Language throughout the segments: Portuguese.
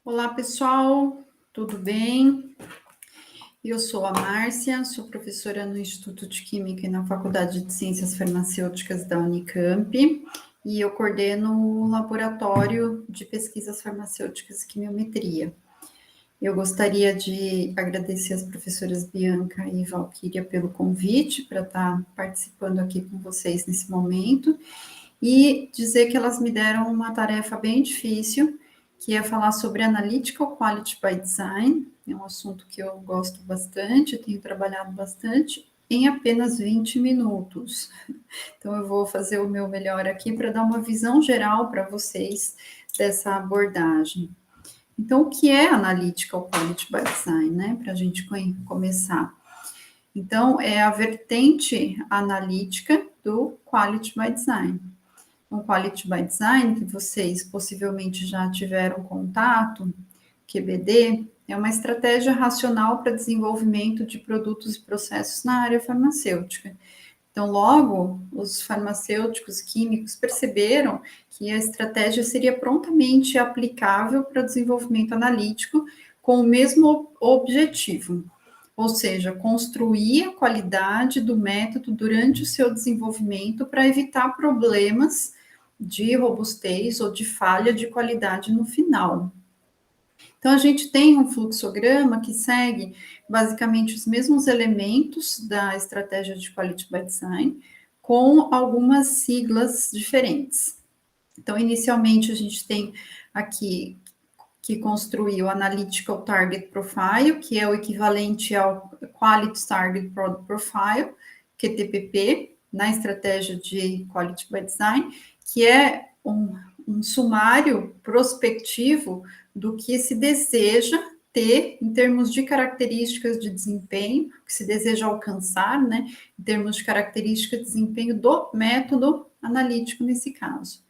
Olá, pessoal, tudo bem? Eu sou a Márcia, sou professora no Instituto de Química e na Faculdade de Ciências Farmacêuticas da Unicamp, e eu coordeno o Laboratório de Pesquisas Farmacêuticas e Quimiometria. Eu gostaria de agradecer às professoras Bianca e Valquíria pelo convite para estar participando aqui com vocês nesse momento, e dizer que elas me deram uma tarefa bem difícil, que é falar sobre Analytical Quality by Design, é um assunto que eu gosto bastante, tenho trabalhado bastante, em apenas 20 minutos. Então, eu vou fazer o meu melhor aqui para dar uma visão geral para vocês dessa abordagem. Então, o que é Analytical Quality by Design, né? Para a gente começar. Então, é a vertente analítica do Quality by Design. O Quality by Design, que vocês possivelmente já tiveram contato, QBD, é uma estratégia racional para desenvolvimento de produtos e processos na área farmacêutica. Então, logo, os farmacêuticos químicos perceberam que a estratégia seria prontamente aplicável para o desenvolvimento analítico com o mesmo objetivo, ou seja, construir a qualidade do método durante o seu desenvolvimento para evitar problemas de robustez ou de falha de qualidade no final. Então, a gente tem um fluxograma que segue basicamente os mesmos elementos da estratégia de Quality by Design, com algumas siglas diferentes. Então, inicialmente, a gente tem aqui que construir o Analytical Target Profile, que é o equivalente ao Quality Target Product Profile, QTPP, na estratégia de Quality by Design, que é um sumário prospectivo do que se deseja ter em termos de características de desempenho, que se deseja alcançar, né, em termos de características de desempenho do método analítico nesse caso.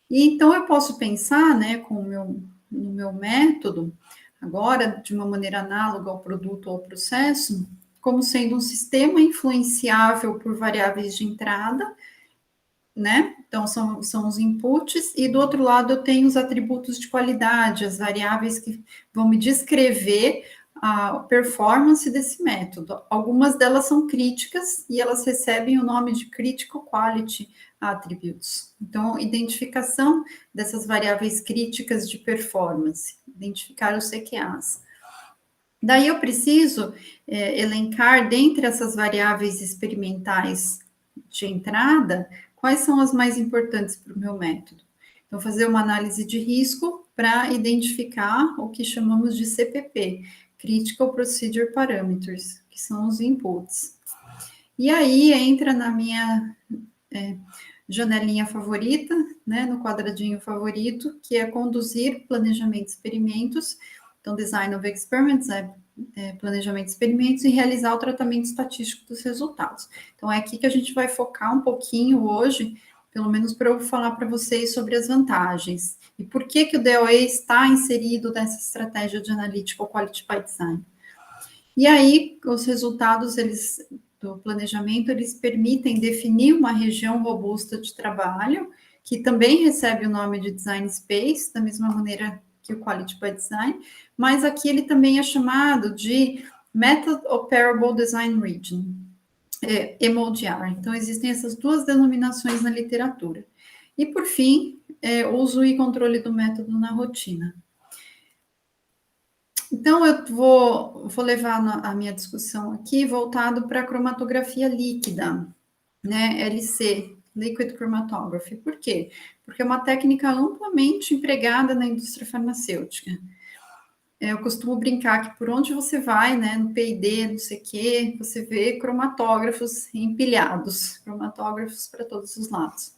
E então eu posso pensar, né, no meu método, agora de uma maneira análoga ao produto ou ao processo, como sendo um sistema influenciável por variáveis de entrada, né? Então, são os inputs, e do outro lado eu tenho os atributos de qualidade, as variáveis que vão me descrever a performance desse método. Algumas delas são críticas e elas recebem o nome de Critical Quality Attributes. Então, identificação dessas variáveis críticas de performance, identificar os CQAs. Daí eu preciso elencar, dentre essas variáveis experimentais de entrada, quais são as mais importantes para o meu método. Então, fazer uma análise de risco para identificar o que chamamos de CPP, Critical Procedure Parameters, que são os inputs. E aí entra na minha janelinha favorita, né, no quadradinho favorito, que é conduzir planejamento de experimentos. Então, design of experiments planejamento de experimentos e realizar o tratamento estatístico dos resultados. Então, é aqui que a gente vai focar um pouquinho hoje, pelo menos para eu falar para vocês sobre as vantagens e por que o DOA está inserido nessa estratégia de Analytical Quality by Design. E aí, os resultados do planejamento, eles permitem definir uma região robusta de trabalho, que também recebe o nome de Design Space, da mesma maneira que o Quality by Design, mas aqui ele também é chamado de Method Operable Design Region, MODR. Então, existem essas duas denominações na literatura. E, por fim, uso e controle do método na rotina. Então, eu vou levar a minha discussão aqui voltado para a cromatografia líquida, né, LC, Liquid Chromatography. Por quê? Porque é uma técnica amplamente empregada na indústria farmacêutica. Eu costumo brincar que por onde você vai, né, no P&D, não sei o quê, você vê cromatógrafos empilhados, cromatógrafos para todos os lados.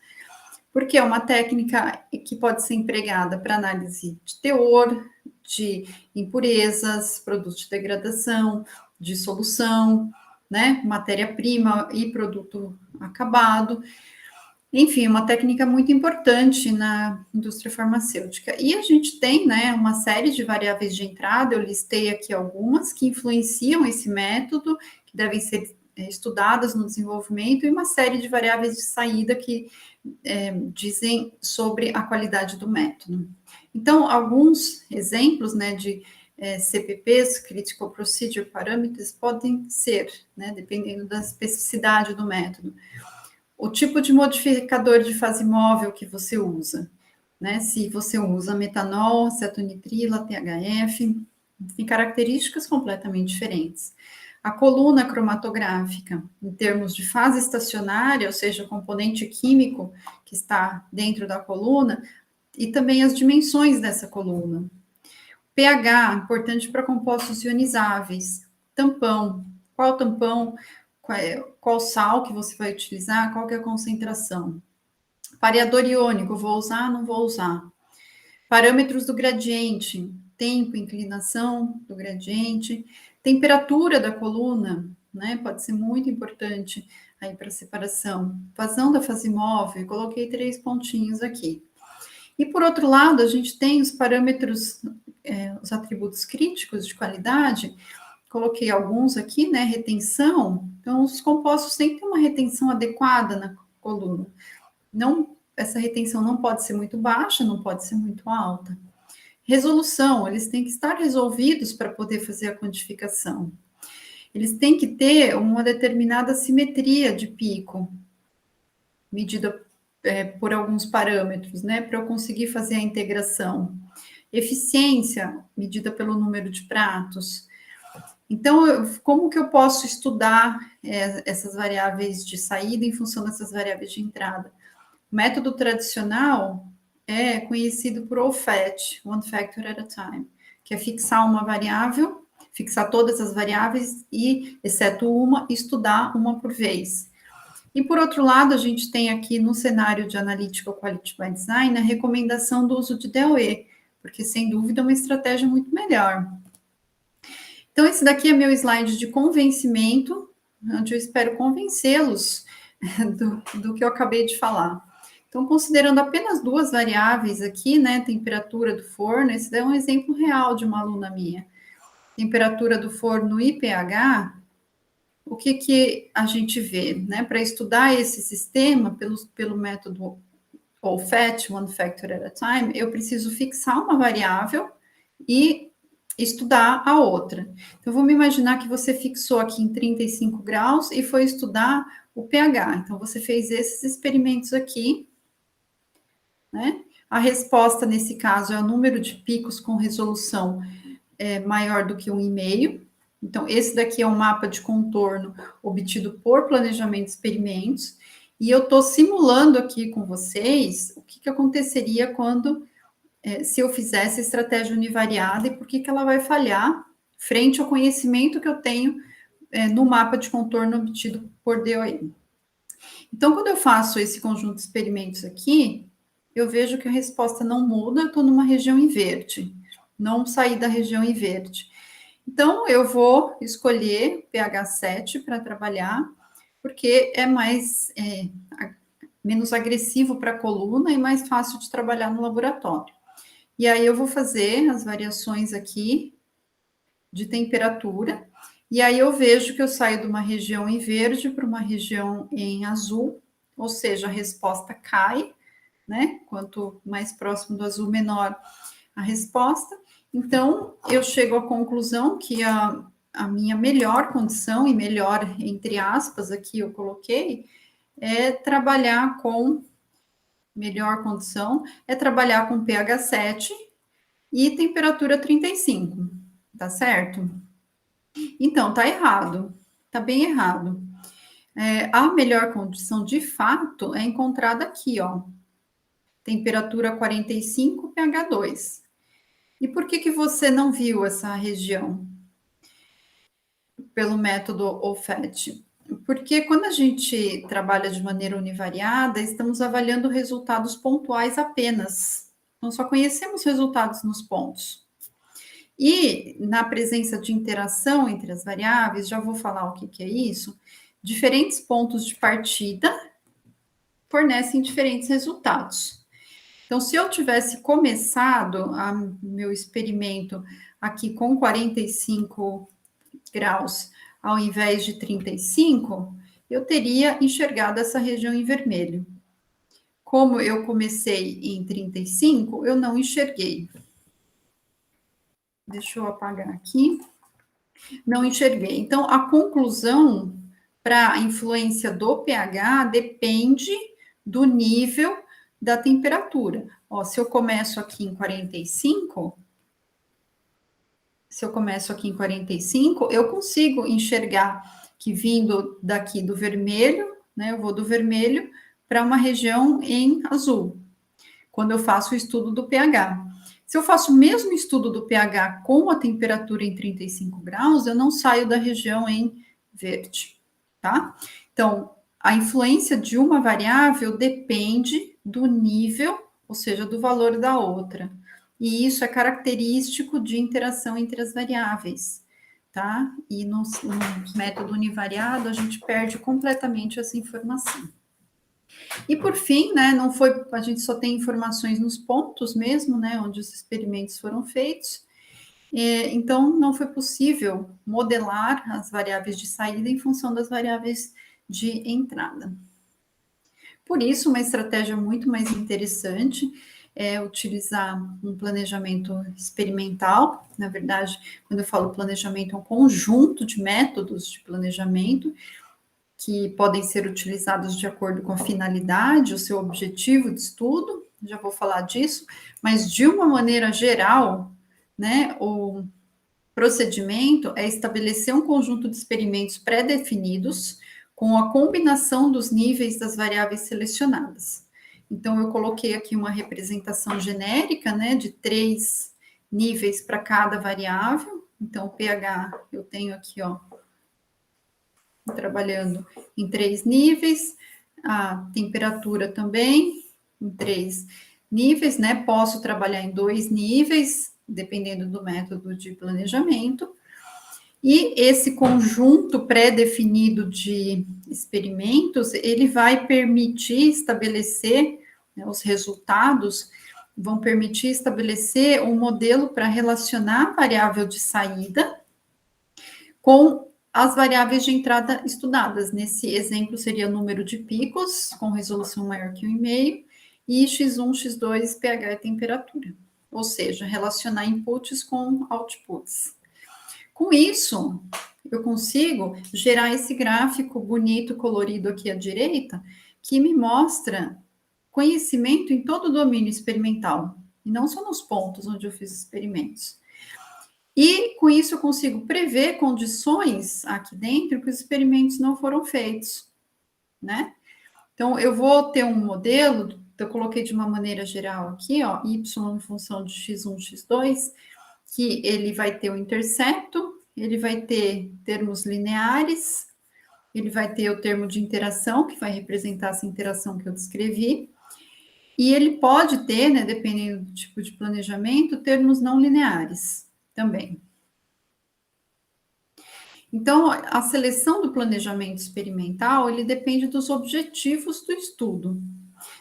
Porque é uma técnica que pode ser empregada para análise de teor, de impurezas, produtos de degradação, de solução, né, matéria-prima e produto acabado. Enfim, uma técnica muito importante na indústria farmacêutica. E a gente tem, né, uma série de variáveis de entrada, eu listei aqui algumas que influenciam esse método, que devem ser estudadas no desenvolvimento, e uma série de variáveis de saída que dizem sobre a qualidade do método. Então, alguns exemplos, né, de CPPs, Critical Procedure Parameters, podem ser, né, dependendo da especificidade do método. O tipo de modificador de fase móvel que você usa, né, se você usa metanol, acetonitrila, THF, tem características completamente diferentes. A coluna cromatográfica, em termos de fase estacionária, ou seja, o componente químico que está dentro da coluna, e também as dimensões dessa coluna. pH, importante para compostos ionizáveis. Tampão, qual tampão, qual sal que você vai utilizar, qual que é a concentração. Pareador iônico, vou usar, não vou usar. Parâmetros do gradiente, tempo, inclinação do gradiente, temperatura da coluna, né? Pode ser muito importante aí para separação. Vazão da fase móvel, coloquei 3 pontinhos aqui. E por outro lado, a gente tem os parâmetros, os atributos críticos de qualidade, coloquei alguns aqui, né? Retenção. Então, os compostos têm que ter uma retenção adequada na coluna. Essa retenção não pode ser muito baixa, não pode ser muito alta. Resolução, eles têm que estar resolvidos para poder fazer a quantificação. Eles têm que ter uma determinada simetria de pico, medida por alguns parâmetros, né, para eu conseguir fazer a integração. Eficiência, medida pelo número de pratos. Então, como que eu posso estudar essas variáveis de saída em função dessas variáveis de entrada? O método tradicional é conhecido por OFAT, One Factor at a Time, que é fixar uma variável, fixar todas as variáveis e, exceto uma, estudar uma por vez. E, por outro lado, a gente tem aqui no cenário de Analytical Quality by Design a recomendação do uso de DOE, porque, sem dúvida, é uma estratégia muito melhor. Então, esse daqui é meu slide de convencimento, onde eu espero convencê-los do que eu acabei de falar. Então, considerando apenas 2 variáveis aqui, né, temperatura do forno, esse daí é um exemplo real de uma aluna minha. Temperatura do forno e pH, o que a gente vê, né, para estudar esse sistema pelo método OFAT, One Factor at a Time, eu preciso fixar uma variável e estudar a outra. Então, vamos imaginar que você fixou aqui em 35 graus e foi estudar o pH. Então, você fez esses experimentos aqui, né? A resposta, nesse caso, é o número de picos com resolução maior do que 1,5. Então, esse daqui é um mapa de contorno obtido por planejamento de experimentos. E eu estou simulando aqui com vocês o que aconteceria quando, se eu fizesse a estratégia univariada e por que ela vai falhar frente ao conhecimento que eu tenho no mapa de contorno obtido por DOE. Então, quando eu faço esse conjunto de experimentos aqui, eu vejo que a resposta não muda, eu estou numa região em verde, não saí da região em verde. Então, eu vou escolher pH 7 para trabalhar, porque é menos agressivo para a coluna e mais fácil de trabalhar no laboratório. E aí, eu vou fazer as variações aqui de temperatura, e aí eu vejo que eu saio de uma região em verde para uma região em azul, ou seja, a resposta cai, né? Quanto mais próximo do azul, menor a resposta. Então, eu chego à conclusão que a minha melhor condição, e melhor entre aspas aqui eu coloquei, é trabalhar com melhor condição, é trabalhar com pH 7 e temperatura 35, tá certo? Então, tá errado, tá bem errado. A melhor condição, de fato, é encontrada aqui, ó. Temperatura 45, pH 2. E por que você não viu essa região? Pelo método OFAT. Porque quando a gente trabalha de maneira univariada, estamos avaliando resultados pontuais apenas. Então, só conhecemos resultados nos pontos. E na presença de interação entre as variáveis, já vou falar o que é isso, diferentes pontos de partida fornecem diferentes resultados. Então, se eu tivesse começado meu experimento aqui com 45 graus ao invés de 35, eu teria enxergado essa região em vermelho. como eu comecei em 35, eu não enxerguei. Deixa eu apagar aqui. Não enxerguei. Então, a conclusão para a influência do pH depende do nível da temperatura. Ó, se eu começo aqui em 45, eu consigo enxergar que vindo daqui do vermelho, né, eu vou do vermelho para uma região em azul, quando eu faço o estudo do pH. Se eu faço o mesmo estudo do pH com a temperatura em 35 graus, eu não saio da região em verde, tá? Então, a influência de uma variável depende do nível, ou seja, do valor da outra. E isso é característico de interação entre as variáveis, tá? E no método univariado, a gente perde completamente essa informação. E por fim, né, não foi, a gente só tem informações nos pontos mesmo, né, onde os experimentos foram feitos. Então, não foi possível modelar as variáveis de saída em função das variáveis de entrada. Por isso, uma estratégia muito mais interessante é utilizar um planejamento experimental. Na verdade, quando eu falo planejamento, é um conjunto de métodos de planejamento que podem ser utilizados de acordo com a finalidade, o seu objetivo de estudo, já vou falar disso, mas de uma maneira geral, né, o procedimento é estabelecer um conjunto de experimentos pré-definidos com a combinação dos níveis das variáveis selecionadas. Então, eu coloquei aqui uma representação genérica, né, de 3 níveis para cada variável. Então, o pH, eu tenho aqui, ó, trabalhando em 3 níveis, a temperatura também em 3 níveis, né? Posso trabalhar em 2 níveis, dependendo do método de planejamento. E esse conjunto pré-definido de experimentos, ele vai permitir estabelecer, né, os resultados vão permitir estabelecer um modelo para relacionar a variável de saída com as variáveis de entrada estudadas. Nesse exemplo, seria o número de picos, com resolução maior que 1,5, e x1, x2, pH e temperatura. Ou seja, relacionar inputs com outputs. Com isso, eu consigo gerar esse gráfico bonito, colorido aqui à direita, que me mostra conhecimento em todo o domínio experimental, e não só nos pontos onde eu fiz experimentos. E com isso eu consigo prever condições aqui dentro que os experimentos não foram feitos, né? Então, eu vou ter um modelo, eu coloquei de uma maneira geral aqui, ó, y em função de x1, x2, que ele vai ter o intercepto, ele vai ter termos lineares, ele vai ter o termo de interação, que vai representar essa interação que eu descrevi, e ele pode ter, né, dependendo do tipo de planejamento, termos não lineares também. Então, a seleção do planejamento experimental, ele depende dos objetivos do estudo.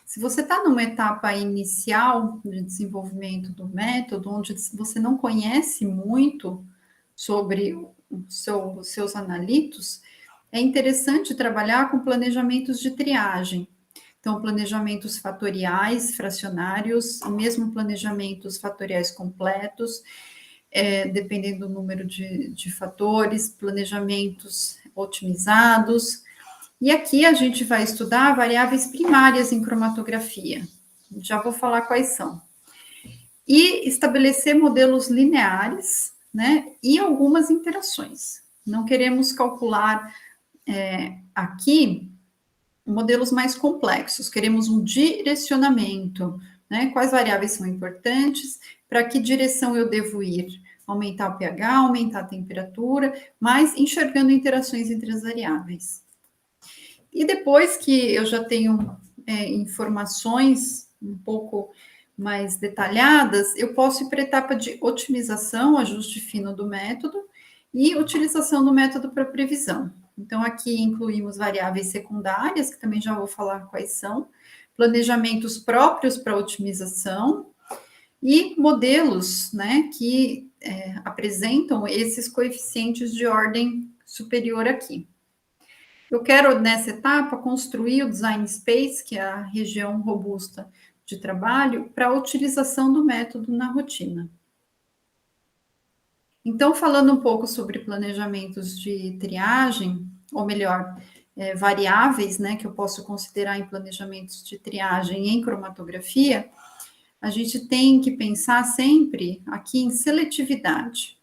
Se você está numa etapa inicial de desenvolvimento do método, onde você não conhece muito sobre os seus analitos, é interessante trabalhar com planejamentos de triagem. Então, planejamentos fatoriais, fracionários, mesmo planejamentos fatoriais completos, dependendo do número de fatores, planejamentos otimizados. E aqui a gente vai estudar variáveis primárias em cromatografia. Já vou falar quais são. E estabelecer modelos lineares, né? E algumas interações. Não queremos calcular aqui modelos mais complexos, queremos um direcionamento, né? Quais variáveis são importantes, para que direção eu devo ir? Aumentar o pH, aumentar a temperatura, mas enxergando interações entre as variáveis. E depois que eu já tenho informações um pouco mais detalhadas, eu posso ir para a etapa de otimização, ajuste fino do método, e utilização do método para previsão. Então, aqui incluímos variáveis secundárias, que também já vou falar quais são, planejamentos próprios para otimização, e modelos, né, que apresentam esses coeficientes de ordem superior aqui. Eu quero, nessa etapa, construir o design space, que é a região robusta de trabalho, para a utilização do método na rotina. Então, falando um pouco sobre planejamentos de triagem, ou melhor, variáveis, né, que eu posso considerar em planejamentos de triagem em cromatografia, a gente tem que pensar sempre aqui em seletividade.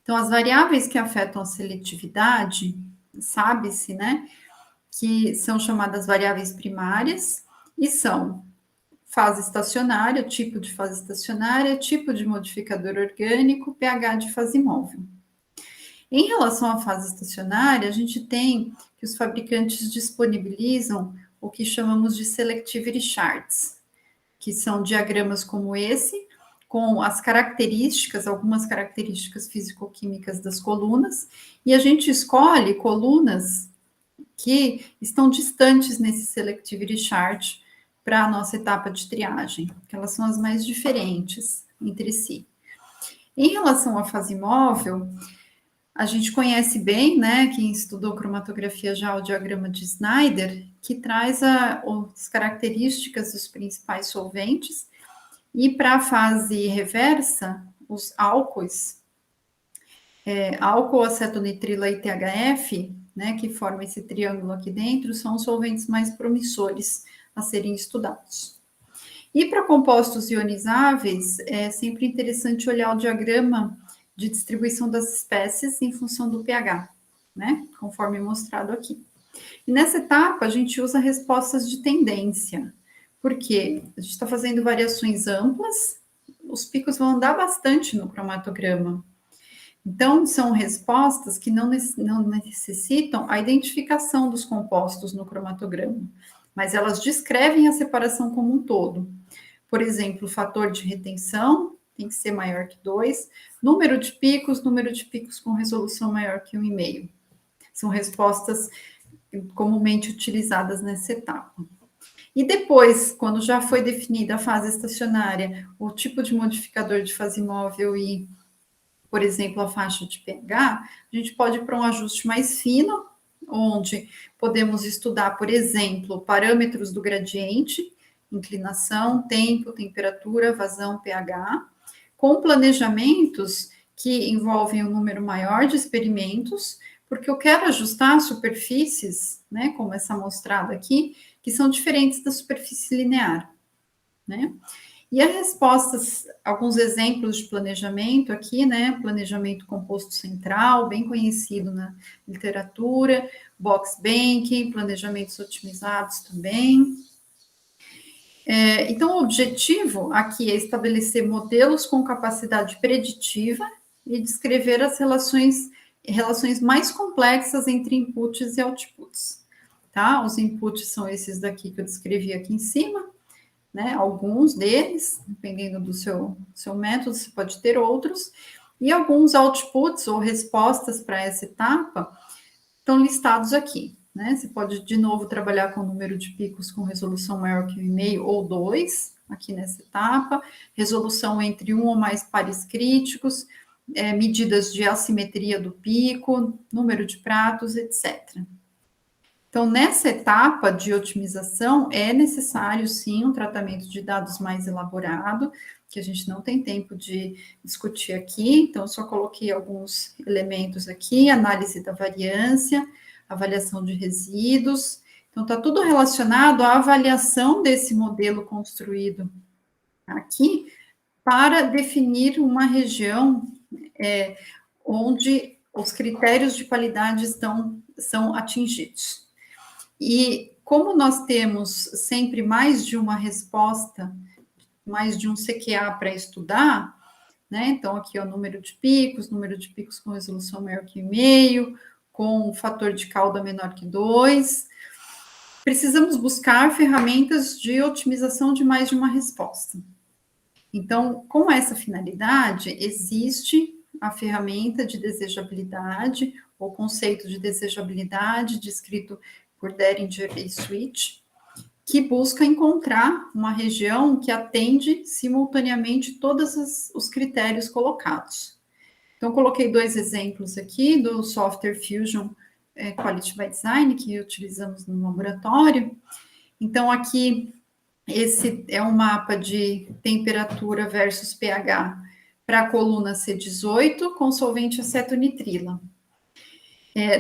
Então, as variáveis que afetam a seletividade, sabe-se, né, que são chamadas variáveis primárias e são fase estacionária, tipo de fase estacionária, tipo de modificador orgânico, pH de fase móvel. Em relação à fase estacionária, a gente tem que os fabricantes disponibilizam o que chamamos de selectivity charts, que são diagramas como esse, com as características, algumas características físico-químicas das colunas, e a gente escolhe colunas que estão distantes nesse selectivity chart para a nossa etapa de triagem, que elas são as mais diferentes entre si. Em relação à fase móvel, a gente conhece bem, né, quem estudou cromatografia já, o diagrama de Snyder, que traz as características dos principais solventes, e para a fase reversa, os álcoois, álcool, acetonitrila e THF, né, que formam esse triângulo aqui dentro, são os solventes mais promissores a serem estudados. E para compostos ionizáveis, é sempre interessante olhar o diagrama de distribuição das espécies em função do pH, né, conforme mostrado aqui. E nessa etapa, a gente usa respostas de tendência, porque a gente está fazendo variações amplas, os picos vão andar bastante no cromatograma. Então, são respostas que não necessitam a identificação dos compostos no cromatograma, mas elas descrevem a separação como um todo. Por exemplo, o fator de retenção tem que ser maior que 2, número de picos com resolução maior que 1,5. São respostas comumente utilizadas nessa etapa. E depois, quando já foi definida a fase estacionária, o tipo de modificador de fase móvel e, por exemplo, a faixa de pH, a gente pode ir para um ajuste mais fino, onde podemos estudar, por exemplo, parâmetros do gradiente, inclinação, tempo, temperatura, vazão, pH, com planejamentos que envolvem um número maior de experimentos, porque eu quero ajustar superfícies, né, como essa mostrada aqui, que são diferentes da superfície linear, né? E as respostas, alguns exemplos de planejamento aqui, né? Planejamento composto central, bem conhecido na literatura, box banking, planejamentos otimizados também. Então, o objetivo aqui é estabelecer modelos com capacidade preditiva e descrever as relações mais complexas entre inputs e outputs, tá? Os inputs são esses daqui que eu descrevi aqui em cima, né? Alguns deles, dependendo do seu método, você pode ter outros, e alguns outputs ou respostas para essa etapa estão listados aqui, né? Você pode, de novo, trabalhar com o número de picos com resolução maior que 1,5 ou 2, aqui nessa etapa, resolução entre um ou mais pares críticos, medidas de assimetria do pico, número de pratos, etc. Então, nessa etapa de otimização, é necessário, sim, um tratamento de dados mais elaborado, que a gente não tem tempo de discutir aqui, então, eu só coloquei alguns elementos aqui, análise da variância, avaliação de resíduos, então, está tudo relacionado à avaliação desse modelo construído aqui, para definir uma região onde os critérios de qualidade são atingidos. E como nós temos sempre mais de uma resposta, mais de um CQA para estudar, né? Então, aqui, ó, número de picos com resolução maior que 1,5, com fator de cauda menor que 2. Precisamos buscar ferramentas de otimização de mais de uma resposta. Então, com essa finalidade, existe a ferramenta de desejabilidade, o conceito de desejabilidade, descrito por Deringer e Switch, que busca encontrar uma região que atende simultaneamente todos os critérios colocados. Então, coloquei 2 exemplos aqui do Software Fusion Quality by Design, que utilizamos no laboratório. Então, aqui, esse é um mapa de temperatura versus pH para a coluna C18 com solvente acetonitrila.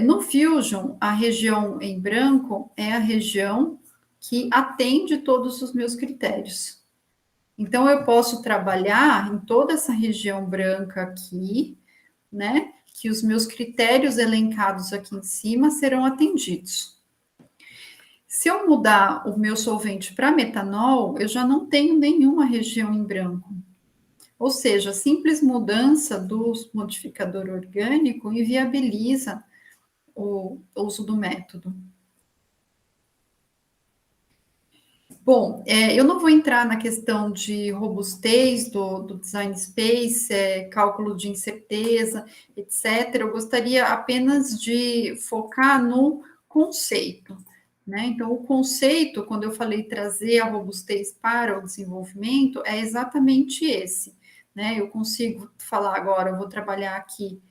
No Fusion, a região em branco é a região que atende todos os meus critérios. Então, eu posso trabalhar em toda essa região branca aqui, né? Que os meus critérios elencados aqui em cima serão atendidos. Se eu mudar o meu solvente para metanol, eu já não tenho nenhuma região em branco. Ou seja, a simples mudança do modificador orgânico inviabiliza o uso do método. Bom, eu não vou entrar na questão de robustez do design space, cálculo de incerteza, etc. Eu gostaria apenas de focar no conceito, né? Então, o conceito, quando eu falei trazer a robustez para o desenvolvimento, é exatamente esse, né? Eu consigo falar agora, eu vou trabalhar aqui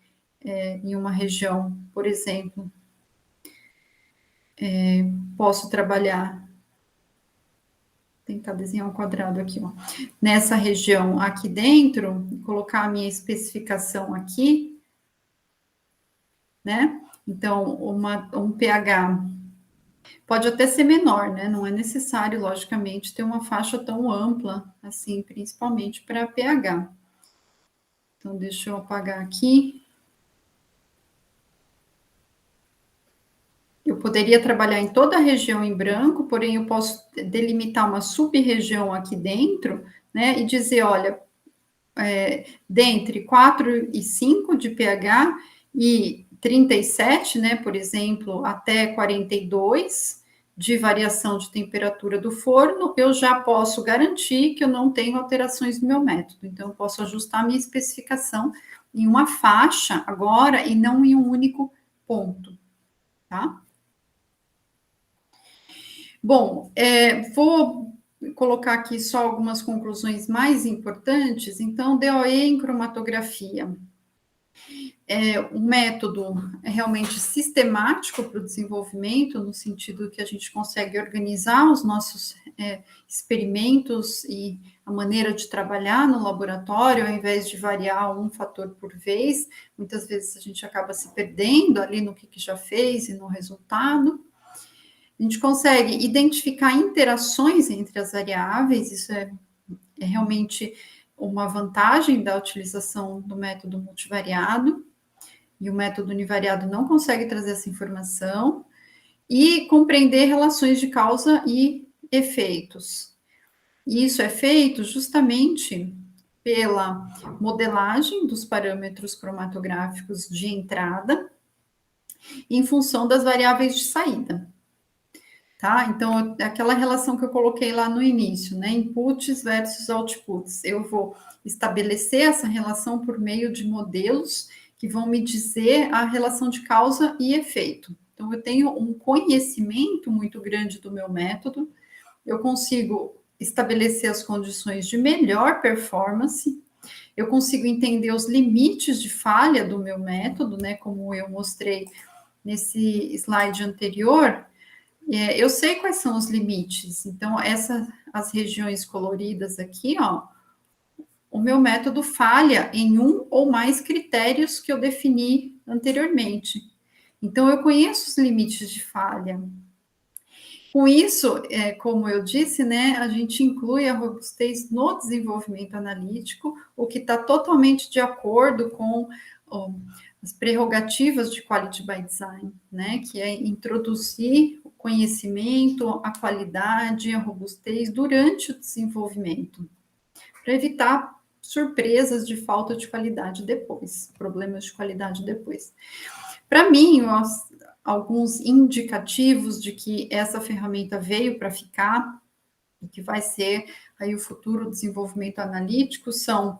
em uma região, por exemplo, posso trabalhar, tentar desenhar um quadrado aqui, ó, nessa região aqui dentro, colocar a minha especificação aqui, né? Então, um pH pode até ser menor, né? Não é necessário, logicamente, ter uma faixa tão ampla, assim, principalmente para pH. Então, deixa eu apagar aqui. Eu poderia trabalhar em toda a região em branco, porém eu posso delimitar uma sub-região aqui dentro, né, e dizer, olha, dentre 4 e 5 de pH e 37, né, por exemplo, até 42 de variação de temperatura do forno, eu já posso garantir que eu não tenho alterações no meu método. Então, eu posso ajustar a minha especificação em uma faixa agora e não em um único ponto, tá? Bom, vou colocar aqui só algumas conclusões mais importantes. Então, DOE em cromatografia é um método realmente sistemático para o desenvolvimento, no sentido que a gente consegue organizar os nossos experimentos e a maneira de trabalhar no laboratório, ao invés de variar um fator por vez. Muitas vezes a gente acaba se perdendo ali no que já fez e no resultado. A gente consegue identificar interações entre as variáveis, isso é realmente uma vantagem da utilização do método multivariado, e o método univariado não consegue trazer essa informação, e compreender relações de causa e efeitos. E isso é feito justamente pela modelagem dos parâmetros cromatográficos de entrada, em função das variáveis de saída. Tá? Então, aquela relação que eu coloquei lá no início, né? Inputs versus outputs. Eu vou estabelecer essa relação por meio de modelos que vão me dizer a relação de causa e efeito. Então, eu tenho um conhecimento muito grande do meu método, eu consigo estabelecer as condições de melhor performance, eu consigo entender os limites de falha do meu método, né? Como eu mostrei nesse slide anterior. Eu sei quais são os limites, então as regiões coloridas aqui, ó, o meu método falha em um ou mais critérios que eu defini anteriormente. Então, eu conheço os limites de falha. Com isso, como eu disse, né, a gente inclui a robustez no desenvolvimento analítico, o que está totalmente de acordo com as prerrogativas de Quality by Design, né, que é introduzir o conhecimento, a qualidade, a robustez durante o desenvolvimento, para evitar surpresas de falta de qualidade depois, problemas de qualidade depois. Para mim, alguns indicativos de que essa ferramenta veio para ficar e que vai ser aí o futuro desenvolvimento analítico são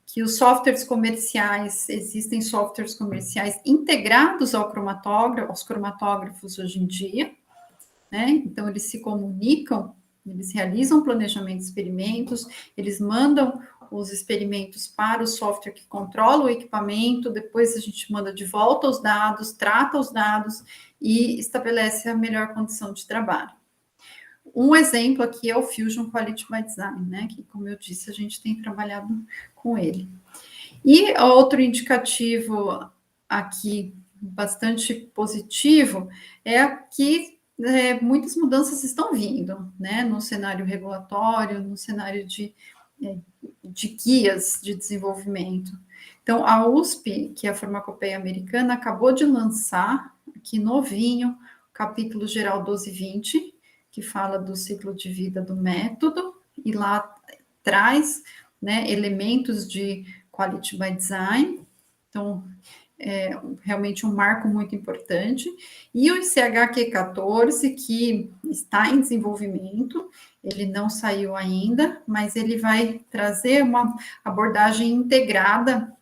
que os softwares comerciais, existem softwares comerciais integrados aos cromatógrafos hoje em dia, né? Então, eles se comunicam, eles realizam planejamento de experimentos, eles mandam os experimentos para o software que controla o equipamento, depois a gente manda de volta os dados, trata os dados e estabelece a melhor condição de trabalho. Um exemplo aqui é o Fusion Quality by Design, né? Que, como eu disse, a gente tem trabalhado com ele. E outro indicativo aqui bastante positivo é que muitas mudanças estão vindo, né? No cenário regulatório, no cenário de guias de desenvolvimento. Então, a USP, que é a Farmacopeia Americana, acabou de lançar, aqui novinho, o capítulo geral 1220, que fala do ciclo de vida do método, e lá traz, né, elementos de Quality by Design. Então, é realmente um marco muito importante. E o ICHQ14, que está em desenvolvimento, ele não saiu ainda, mas ele vai trazer uma abordagem integrada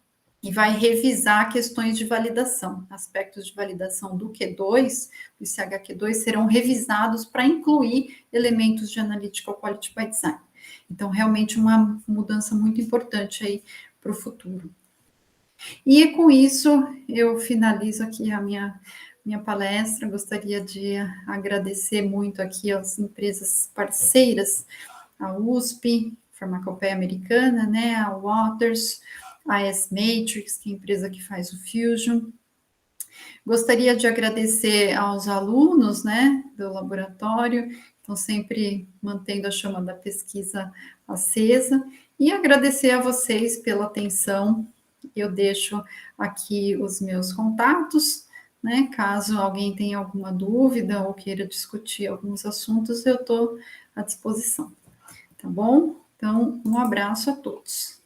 e vai revisar questões de validação. Aspectos de validação do Q2, do ICHQ2, serão revisados para incluir elementos de Analytical Quality by Design. Então, realmente uma mudança muito importante aí para o futuro. E com isso, eu finalizo aqui a minha palestra. Gostaria de agradecer muito aqui às empresas parceiras, a USP, Farmacopeia Americana, né, a Waters, a S-Matrix, que é a empresa que faz o Fusion. Gostaria de agradecer aos alunos, né, do laboratório, estão sempre mantendo a chama da pesquisa acesa, e agradecer a vocês pela atenção. Eu deixo aqui os meus contatos, né, caso alguém tenha alguma dúvida ou queira discutir alguns assuntos, eu estou à disposição, tá bom? Então, um abraço a todos.